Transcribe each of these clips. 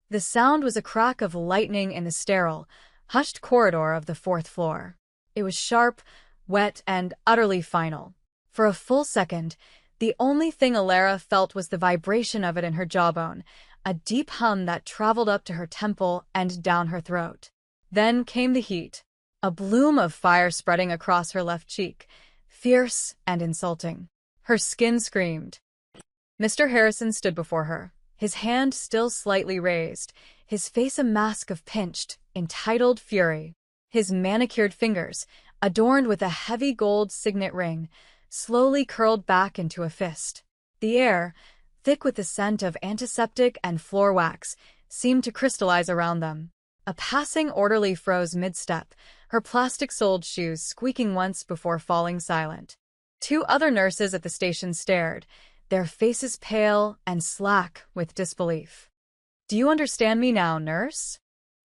The sound was a crack of lightning in the sterile, hushed corridor of the fourth floor. It was sharp, wet, and utterly final. For a full second, the only thing Alara felt was the vibration of it in her jawbone, a deep hum that traveled up to her temple and down her throat. Then came the heat, a bloom of fire spreading across her left cheek, fierce and insulting. Her skin screamed. Mr. Harrison stood before her, his hand still slightly raised, his face a mask of pinched, entitled fury. His manicured fingers, adorned with a heavy gold signet ring, slowly curled back into a fist. The air, thick with the scent of antiseptic and floor wax, seemed to crystallize around them. A passing orderly froze mid-step, her plastic-soled shoes squeaking once before falling silent. Two other nurses at the station stared, their faces pale and slack with disbelief. "Do you understand me now, nurse?"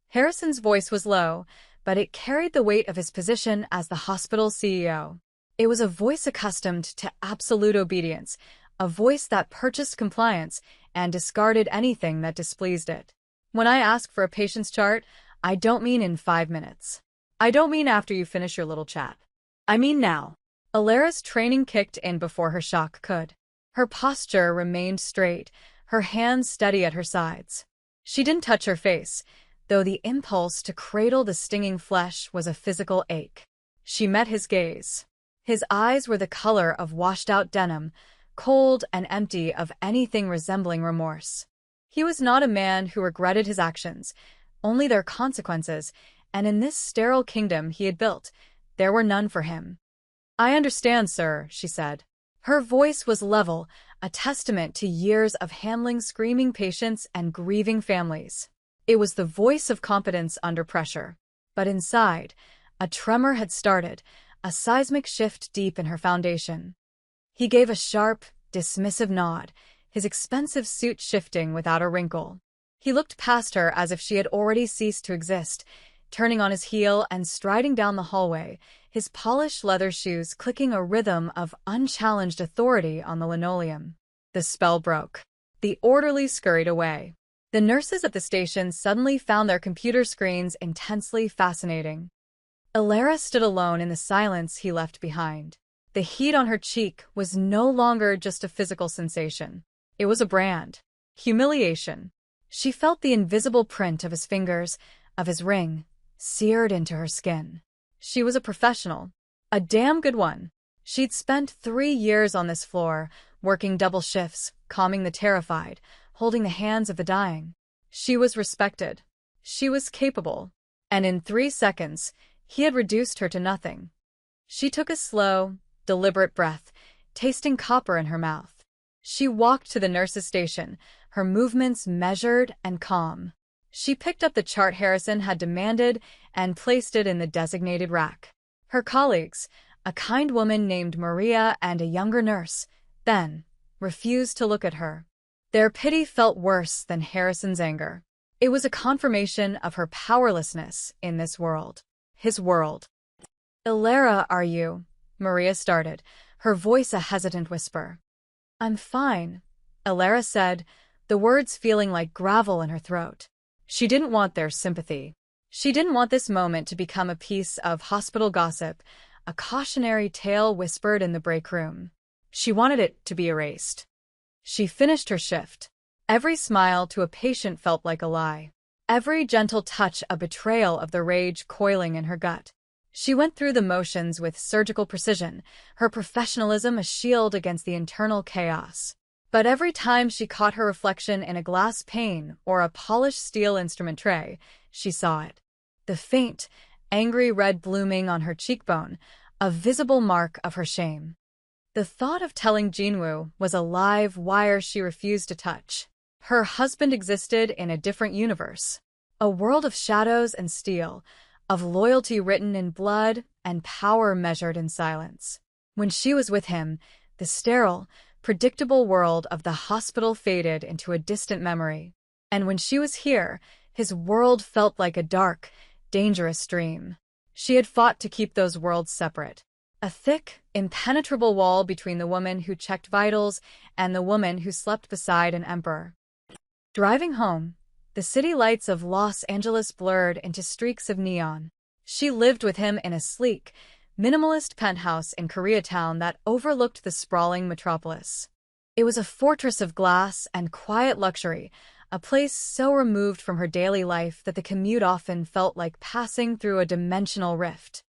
Harrison's voice was low, but it carried the weight of his position as the hospital's CEO. It was a voice accustomed to absolute obedience, a voice that purchased compliance and discarded anything that displeased it. "When I ask for a patient's chart, I don't mean in 5 minutes. I don't mean after you finish your little chat. I mean now." Alara's training kicked in before her shock could. Her posture remained straight, her hands steady at her sides. She didn't touch her face, though the impulse to cradle the stinging flesh was a physical ache. She met his gaze. His eyes were the color of washed-out denim, cold and empty of anything resembling remorse. He was not a man who regretted his actions, only their consequences, and in this sterile kingdom he had built, there were none for him. "I understand, sir," she said. Her voice was level, a testament to years of handling screaming patients and grieving families. It was the voice of competence under pressure. But inside, a tremor had started, a seismic shift deep in her foundation. He gave a sharp, dismissive nod, his expensive suit shifting without a wrinkle. He looked past her as if she had already ceased to exist, turning on his heel and striding down the hallway, his polished leather shoes clicking a rhythm of unchallenged authority on the linoleum. The spell broke. The orderly scurried away. The nurses at the station suddenly found their computer screens intensely fascinating. Alara stood alone in the silence he left behind. The heat on her cheek was no longer just a physical sensation. It was a brand. Humiliation. She felt the invisible print of his fingers, of his ring, seared into her skin. She was a professional. A damn good one. She'd spent 3 years on this floor, working double shifts, calming the terrified, holding the hands of the dying. She was respected. She was capable. And in 3 seconds, he had reduced her to nothing. She took a slow, deliberate breath, tasting copper in her mouth. She walked to the nurse's station, her movements measured and calm. She picked up the chart Harrison had demanded and placed it in the designated rack. Her colleagues, a kind woman named Maria and a younger nurse, then refused to look at her. Their pity felt worse than Harrison's anger. It was a confirmation of her powerlessness in this world. His world. "Alara, are you?" Maria started, her voice a hesitant whisper. "I'm fine," Alara said, the words feeling like gravel in her throat. She didn't want their sympathy. She didn't want this moment to become a piece of hospital gossip, a cautionary tale whispered in the break room. She wanted it to be erased. She finished her shift. Every smile to a patient felt like a lie. Every gentle touch a betrayal of the rage coiling in her gut. She went through the motions with surgical precision, her professionalism a shield against the internal chaos. But every time she caught her reflection in a glass pane or a polished steel instrument tray, she saw it. The faint, angry red blooming on her cheekbone, a visible mark of her shame. The thought of telling Jinwoo was a live wire she refused to touch. Her husband existed in a different universe. A world of shadows and steel, of loyalty written in blood and power measured in silence. When she was with him, the sterile, predictable world of the hospital faded into a distant memory. And when she was here, his world felt like a dark, dangerous dream. She had fought to keep those worlds separate. A thick, impenetrable wall between the woman who checked vitals and the woman who slept beside an emperor. Driving home, The city lights of Los Angeles blurred into streaks of neon. She lived with him in a sleek, minimalist penthouse in Koreatown that overlooked the sprawling metropolis. It was a fortress of glass and quiet luxury, a place so removed from her daily life that the commute often felt like passing through a dimensional rift.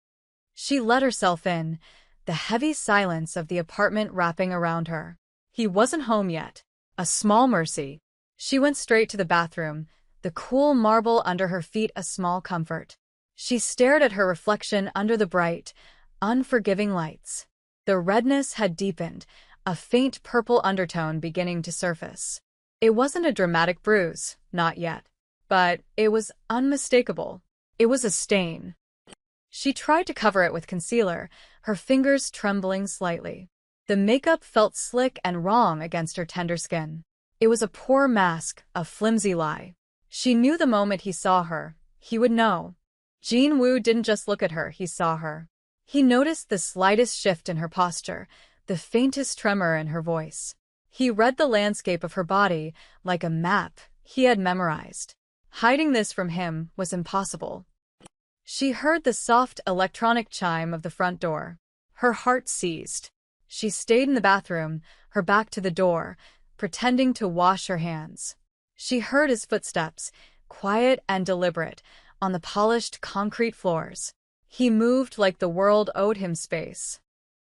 She let herself in, the heavy silence of the apartment wrapping around her. He wasn't home yet. A small mercy. She went straight to the bathroom, the cool marble under her feet a small comfort. She stared at her reflection under the bright, unforgiving lights. The redness had deepened, a faint purple undertone beginning to surface. It wasn't a dramatic bruise, not yet. But it was unmistakable. It was a stain. She tried to cover it with concealer, her fingers trembling slightly. The makeup felt slick and wrong against her tender skin. It was a poor mask, a flimsy lie. She knew the moment he saw her, he would know. Jin-woo didn't just look at her, he saw her. He noticed the slightest shift in her posture, the faintest tremor in her voice. He read the landscape of her body like a map he had memorized. Hiding this from him was impossible. She heard the soft electronic chime of the front door. Her heart seized. She stayed in the bathroom, her back to the door, pretending to wash her hands. She heard his footsteps, quiet and deliberate, on the polished concrete floors. He moved like the world owed him space.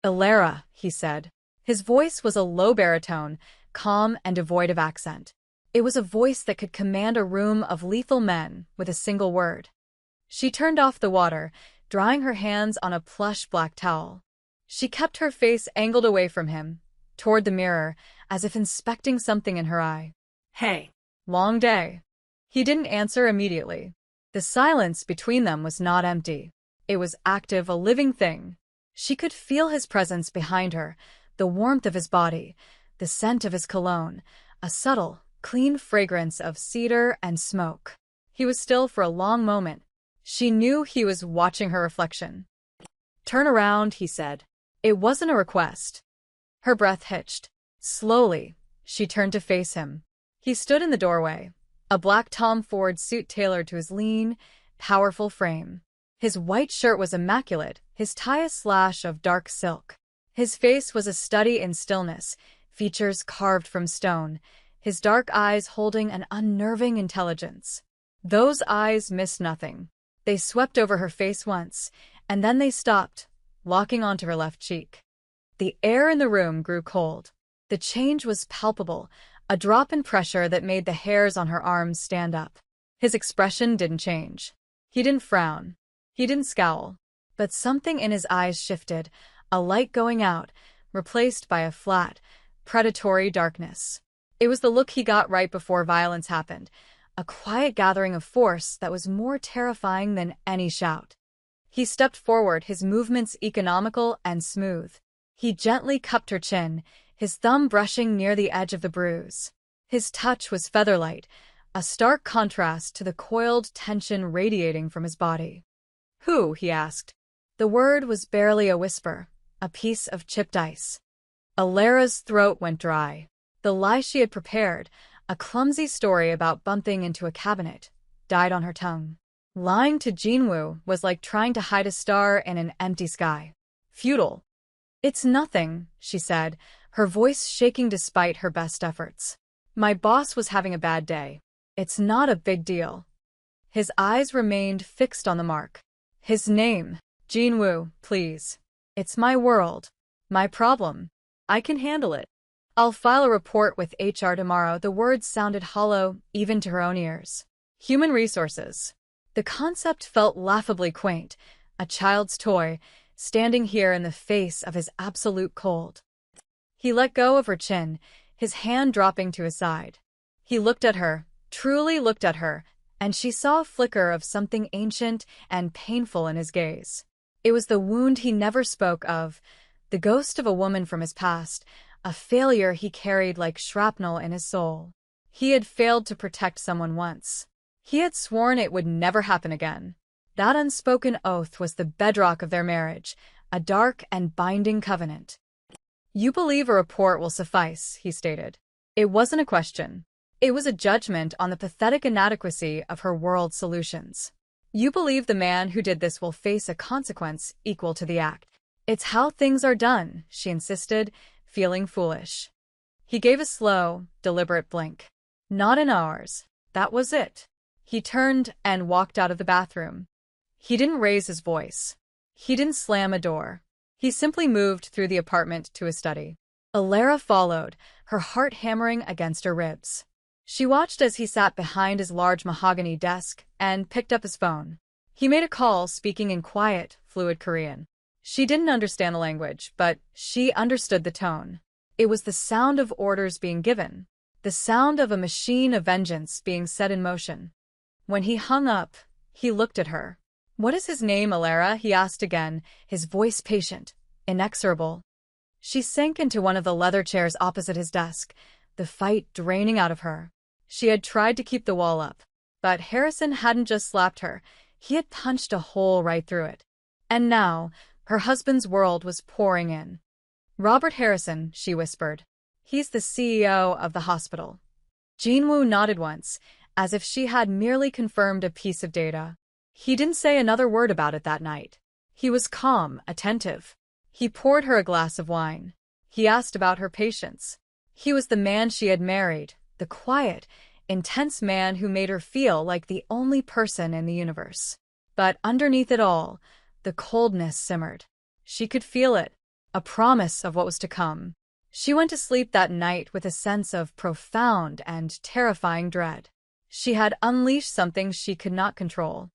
"Alara," he said. His voice was a low baritone, calm and devoid of accent. It was a voice that could command a room of lethal men with a single word. She turned off the water, drying her hands on a plush black towel. She kept her face angled away from him, toward the mirror, as if inspecting something in her eye. "Hey." "Long day." He didn't answer immediately. The silence between them was not empty. It was active, a living thing. She could feel his presence behind her, the warmth of his body, the scent of his cologne, a subtle, clean fragrance of cedar and smoke. He was still for a long moment. She knew he was watching her reflection. "Turn around," he said. It wasn't a request. Her breath hitched. Slowly, she turned to face him. He stood in the doorway, a black Tom Ford suit tailored to his lean, powerful frame. His white shirt was immaculate, his tie a slash of dark silk. His face was a study in stillness, features carved from stone, his dark eyes holding an unnerving intelligence. Those eyes missed nothing. They swept over her face once, and then they stopped, locking onto her left cheek. The air in the room grew cold. The change was palpable, a drop in pressure that made the hairs on her arms stand up. His expression didn't change. He didn't frown. He didn't scowl. But something in his eyes shifted, a light going out, replaced by a flat, predatory darkness. It was the look he got right before violence happened, a quiet gathering of force that was more terrifying than any shout. He stepped forward, his movements economical and smooth. He gently cupped her chin, his thumb brushing near the edge of the bruise. His touch was featherlight, a stark contrast to the coiled tension radiating from his body. "Who?" he asked. The word was barely a whisper, a piece of chipped ice. Alara's throat went dry. The lie she had prepared, a clumsy story about bumping into a cabinet, died on her tongue. Lying to Jin-woo was like trying to hide a star in an empty sky. Futile. "It's nothing," she said, her voice shaking despite her best efforts. "My boss was having a bad day. It's not a big deal." His eyes remained fixed on the mark. "His name, Jin-woo, please. It's my world. My problem. I can handle it. I'll file a report with HR tomorrow." The words sounded hollow, even to her own ears. Human resources. The concept felt laughably quaint, a child's toy, standing here in the face of his absolute cold. He let go of her chin, his hand dropping to his side. He looked at her, truly looked at her, and she saw a flicker of something ancient and painful in his gaze. It was the wound he never spoke of, the ghost of a woman from his past, a failure he carried like shrapnel in his soul. He had failed to protect someone once. He had sworn it would never happen again. That unspoken oath was the bedrock of their marriage, a dark and binding covenant. "You believe a report will suffice," he stated. It wasn't a question. It was a judgment on the pathetic inadequacy of her world solutions. You believe the man who did this will face a consequence equal to the act. It's how things are done, she insisted, feeling foolish. He gave a slow, deliberate blink. Not in ours. That was it. He turned and walked out of the bathroom. He didn't raise his voice. He didn't slam a door. He simply moved through the apartment to his study. Alara followed, her heart hammering against her ribs. She watched as he sat behind his large mahogany desk and picked up his phone. He made a call, speaking in quiet, fluid Korean. She didn't understand the language, but she understood the tone. It was the sound of orders being given, the sound of a machine of vengeance being set in motion. When he hung up, he looked at her. "What is his name, Alara?" he asked again, his voice patient, inexorable. She sank into one of the leather chairs opposite his desk, the fight draining out of her. She had tried to keep the wall up, but Harrison hadn't just slapped her, he had punched a hole right through it. And now, her husband's world was pouring in. "Robert Harrison," she whispered. "He's the CEO of the hospital." Jinwoo nodded once, as if she had merely confirmed a piece of data. He didn't say another word about it that night. He was calm, attentive. He poured her a glass of wine. He asked about her patients. He was the man she had married, the quiet, intense man who made her feel like the only person in the universe. But underneath it all, the coldness simmered. She could feel it, a promise of what was to come. She went to sleep that night with a sense of profound and terrifying dread. She had unleashed something she could not control.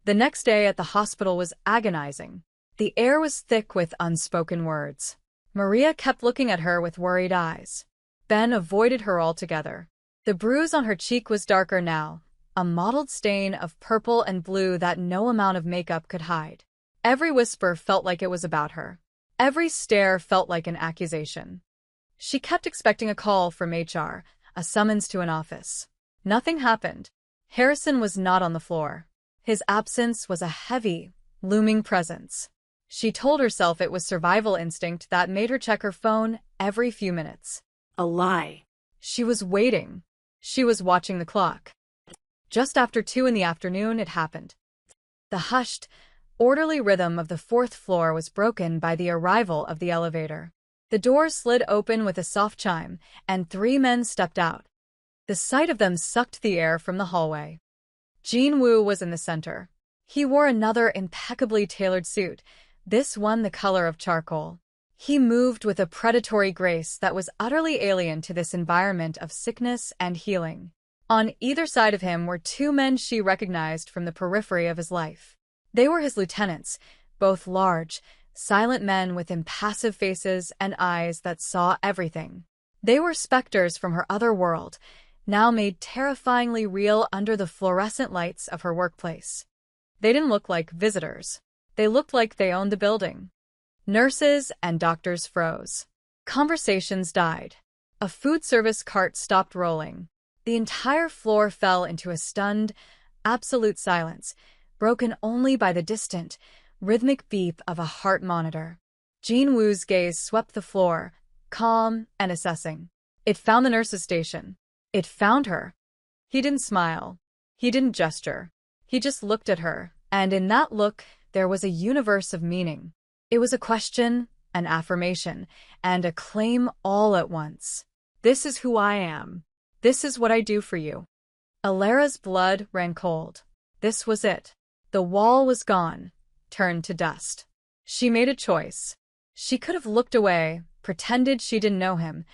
The next day at the hospital was agonizing. The air was thick with unspoken words. Maria kept looking at her with worried eyes. Ben avoided her altogether. The bruise on her cheek was darker now, a mottled stain of purple and blue that no amount of makeup could hide. Every whisper felt like it was about her. Every stare felt like an accusation. She kept expecting a call from HR, a summons to an office. Nothing happened. Harrison was not on the floor. His absence was a heavy, looming presence. She told herself it was survival instinct that made her check her phone every few minutes. A lie. She was waiting. She was watching the clock. Just after 2 in the afternoon, it happened. The hushed, orderly rhythm of the 4th floor was broken by the arrival of the elevator. The door slid open with a soft chime, and 3 men stepped out. The sight of them sucked the air from the hallway. Jinwoo was in the center. He wore another impeccably tailored suit, this one the color of charcoal. He moved with a predatory grace that was utterly alien to this environment of sickness and healing. On either side of him were 2 men she recognized from the periphery of his life. They were his lieutenants, both large, silent men with impassive faces and eyes that saw everything. They were specters from her other world, now made terrifyingly real under the fluorescent lights of her workplace. They didn't look like visitors. They looked like they owned the building. Nurses and doctors froze. Conversations died. A food service cart stopped rolling. The entire floor fell into a stunned, absolute silence, broken only by the distant, rhythmic beep of a heart monitor. Jinwoo's gaze swept the floor, calm and assessing. It found the nurse's station. It found her. He didn't smile. He didn't gesture. He just looked at her, and in that look, there was a universe of meaning. It was a question, an affirmation, and a claim all at once. "This is who I am. This is what I do for you." Alara's blood ran cold. This was it. The wall was gone, turned to dust. She made a choice. She could have looked away, pretended she didn't know him,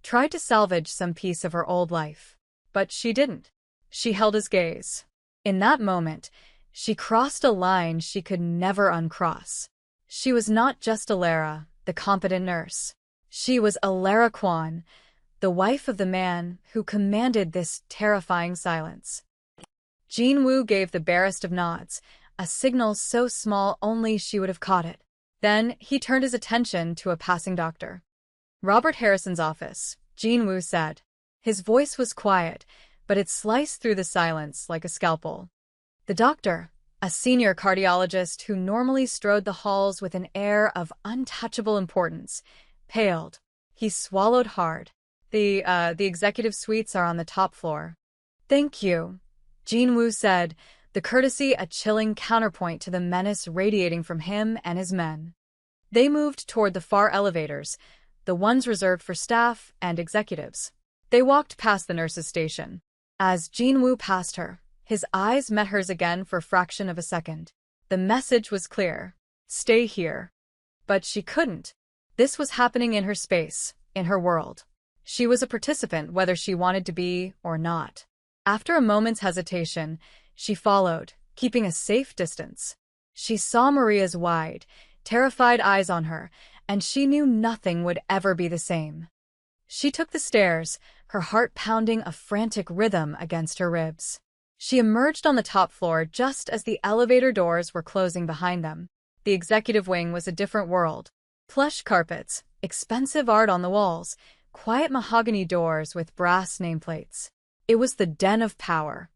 tried to salvage some piece of her old life. But she didn't. She held his gaze. In that moment, she crossed a line she could never uncross. She was not just Alara, the competent nurse. She was Alara Kwan, the wife of the man who commanded this terrifying silence. Jinwoo gave the barest of nods, a signal so small only she would have caught it. Then he turned his attention to a passing doctor. "Robert Harrison's office," Jinwoo said. His voice was quiet, but it sliced through the silence like a scalpel. The doctor, a senior cardiologist who normally strode the halls with an air of untouchable importance, paled. He swallowed hard. The executive suites are on the top floor. Thank you, Jin-woo said, the courtesy a chilling counterpoint to the menace radiating from him and his men. They moved toward the far elevators, the ones reserved for staff and executives. They walked past the nurse's station. As Jin-woo passed her, his eyes met hers again for a fraction of a second. The message was clear. Stay here. But she couldn't. This was happening in her space, in her world. She was a participant whether she wanted to be or not. After a moment's hesitation, she followed, keeping a safe distance. She saw Maria's wide, terrified eyes on her, and she knew nothing would ever be the same. She took the stairs, her heart pounding a frantic rhythm against her ribs. She emerged on the top floor just as the elevator doors were closing behind them. The executive wing was a different world. Plush carpets, expensive art on the walls, quiet mahogany doors with brass nameplates. It was the den of power.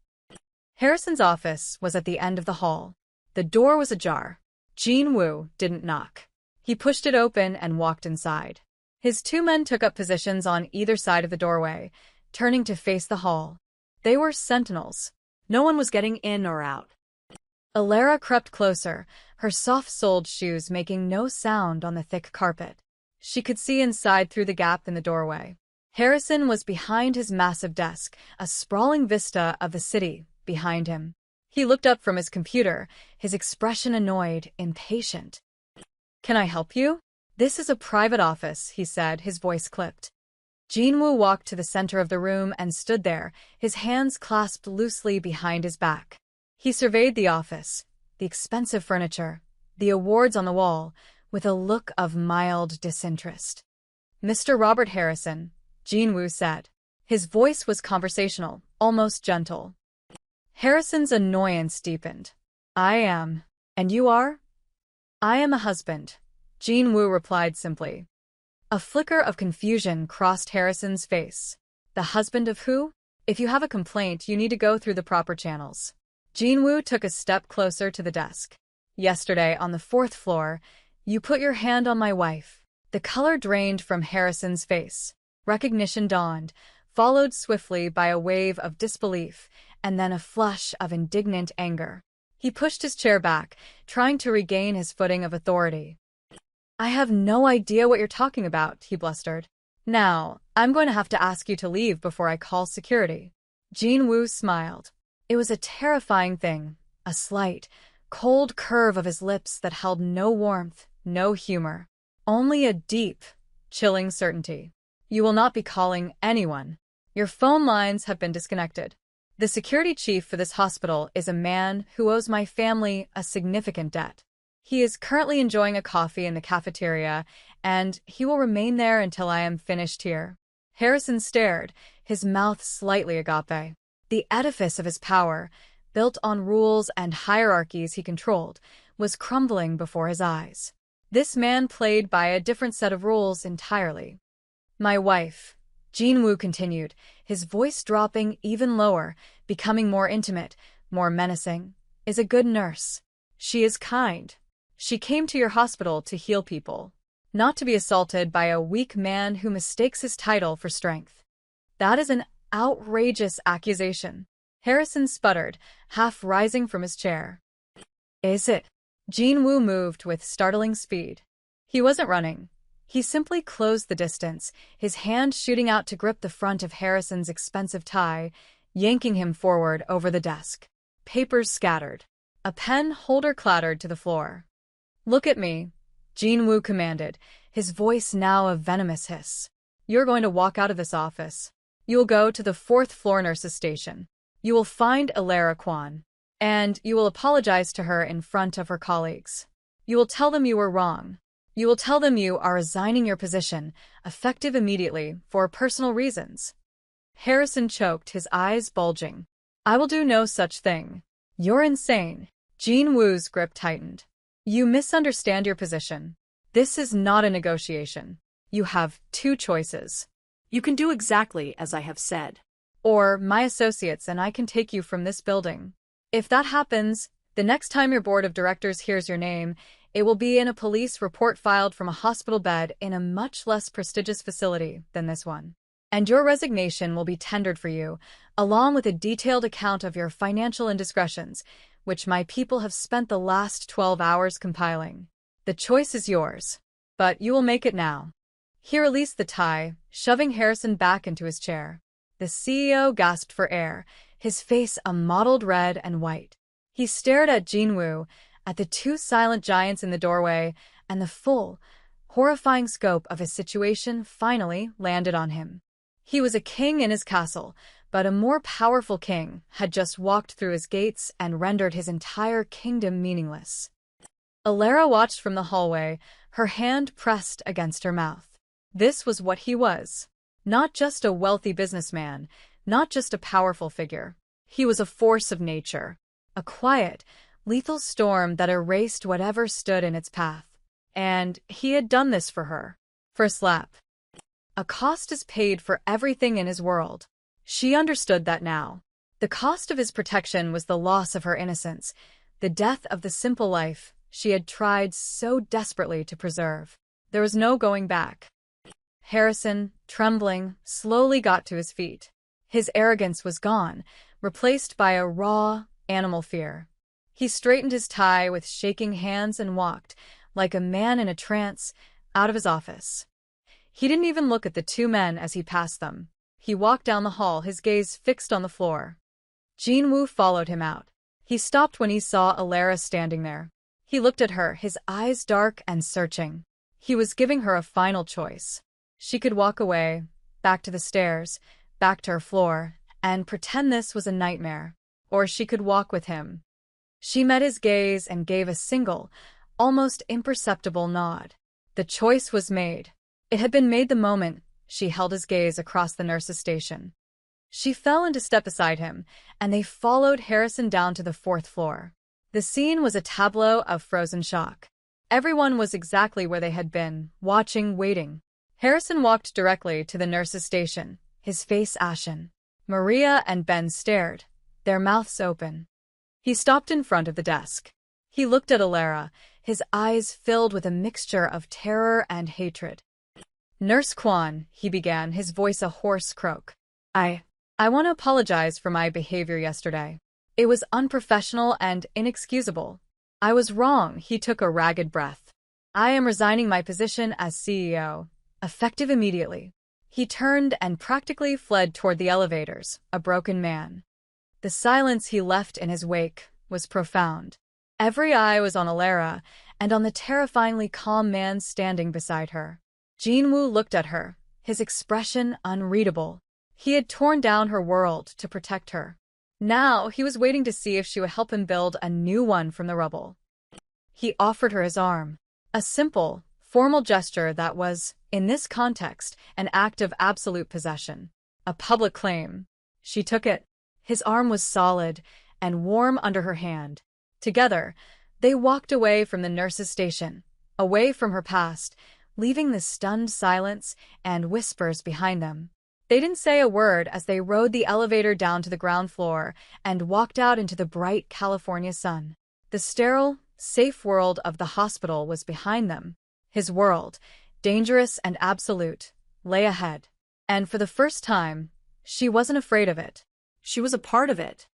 Harrison's office was at the end of the hall. The door was ajar. Jin-woo didn't knock. He pushed it open and walked inside. His two men took up positions on either side of the doorway, turning to face the hall. They were sentinels. No one was getting in or out. Alara crept closer, her soft-soled shoes making no sound on the thick carpet. She could see inside through the gap in the doorway. Harrison was behind his massive desk, a sprawling vista of the city behind him. He looked up from his computer, his expression annoyed, impatient. "Can I help you?" "This is a private office," he said, his voice clipped. Jin-woo walked to the center of the room and stood there, his hands clasped loosely behind his back. He surveyed the office, the expensive furniture, the awards on the wall, with a look of mild disinterest. "Mr. Robert Harrison," Jin-woo said. His voice was conversational, almost gentle. Harrison's annoyance deepened. "I am. And you are?" "I am a husband," Jin-woo replied simply. A flicker of confusion crossed Harrison's face. "The husband of who?" "If you have a complaint, you need to go through the proper channels." Jin-woo took a step closer to the desk. "Yesterday, on the 4th floor, you put your hand on my wife." The color drained from Harrison's face. Recognition dawned, followed swiftly by a wave of disbelief, and then a flush of indignant anger. He pushed his chair back, trying to regain his footing of authority. "I have no idea what you're talking about," he blustered. "Now, I'm going to have to ask you to leave before I call security." Jin-woo smiled. It was a terrifying thing, a slight, cold curve of his lips that held no warmth, no humor. Only a deep, chilling certainty. "You will not be calling anyone. Your phone lines have been disconnected. The security chief for this hospital is a man who owes my family a significant debt. He is currently enjoying a coffee in the cafeteria, and he will remain there until I am finished here." Harrison stared, his mouth slightly agape. The edifice of his power, built on rules and hierarchies he controlled, was crumbling before his eyes. This man played by a different set of rules entirely. "My wife," Jin-woo continued, his voice dropping even lower, becoming more intimate, more menacing, "is a good nurse. She is kind. She came to your hospital to heal people, not to be assaulted by a weak man who mistakes his title for strength. That is an outrageous accusation." Harrison sputtered, half rising from his chair. "Is it?" Jin-woo moved with startling speed. He wasn't running. He simply closed the distance, his hand shooting out to grip the front of Harrison's expensive tie, yanking him forward over the desk. Papers scattered. A pen holder clattered to the floor. "Look at me," Jin-woo commanded, his voice now a venomous hiss. "You're going to walk out of this office. You will go to the 4th floor nurse's station. You will find Alara Kwan, and you will apologize to her in front of her colleagues. You will tell them you were wrong. You will tell them you are resigning your position, effective immediately, for personal reasons." Harrison choked, his eyes bulging. "I will do no such thing. You're insane." Jin-woo's grip tightened. "You misunderstand your position. This is not a negotiation. You have two choices. You can do exactly as I have said, or my associates and I can take you from this building. If that happens, the next time your board of directors hears your name, it will be in a police report filed from a hospital bed in a much less prestigious facility than this one." and your resignation will be tendered for you, along with a detailed account of your financial indiscretions, which my people have spent the last 12 hours compiling. The choice is yours, but you will make it now." He released the tie, shoving Harrison back into his chair. The CEO gasped for air, his face a mottled red and white. He stared at Jinwoo, at the two silent giants in the doorway, and the full, horrifying scope of his situation finally landed on him. He was a king in his castle, but a more powerful king had just walked through his gates and rendered his entire kingdom meaningless. Alara watched from the hallway, her hand pressed against her mouth. This was what he was. Not just a wealthy businessman, not just a powerful figure. He was a force of nature, a quiet, lethal storm that erased whatever stood in its path. And he had done this for her. For a slap. A cost is paid for everything in his world. She understood that now. The cost of his protection was the loss of her innocence, the death of the simple life she had tried so desperately to preserve. There was no going back. Harrison, trembling, slowly got to his feet. His arrogance was gone, replaced by a raw, animal fear. He straightened his tie with shaking hands and walked, like a man in a trance, out of his office. He didn't even look at the two men as he passed them. He walked down the hall, his gaze fixed on the floor. Jinwoo followed him out. He stopped when he saw Alara standing there. He looked at her, his eyes dark and searching. He was giving her a final choice. She could walk away, back to the stairs, back to her floor, and pretend this was a nightmare. Or she could walk with him. She met his gaze and gave a single, almost imperceptible nod. The choice was made. It had been made the moment she held his gaze across the nurse's station. She fell into step beside him, and they followed Harrison down to the 4th floor. The scene was a tableau of frozen shock. Everyone was exactly where they had been, watching, waiting. Harrison walked directly to the nurse's station, his face ashen. Maria and Ben stared, their mouths open. He stopped in front of the desk. He looked at Alara, his eyes filled with a mixture of terror and hatred. "Nurse Kwan," he began, his voice a hoarse croak. I want to apologize for my behavior yesterday. It was unprofessional and inexcusable. I was wrong." He took a ragged breath. "I am resigning my position as CEO, effective immediately." He turned and practically fled toward the elevators, a broken man. The silence he left in his wake was profound. Every eye was on Alara and on the terrifyingly calm man standing beside her. Jinwoo looked at her, his expression unreadable. He had torn down her world to protect her. Now he was waiting to see if she would help him build a new one from the rubble. He offered her his arm. A simple, formal gesture that was, in this context, an act of absolute possession. A public claim. She took it. His arm was solid and warm under her hand. Together, they walked away from the nurse's station, away from her past, leaving the stunned silence and whispers behind them. They didn't say a word as they rode the elevator down to the ground floor and walked out into the bright California sun. The sterile, safe world of the hospital was behind them. His world, dangerous and absolute, lay ahead. And for the first time, she wasn't afraid of it. She was a part of it.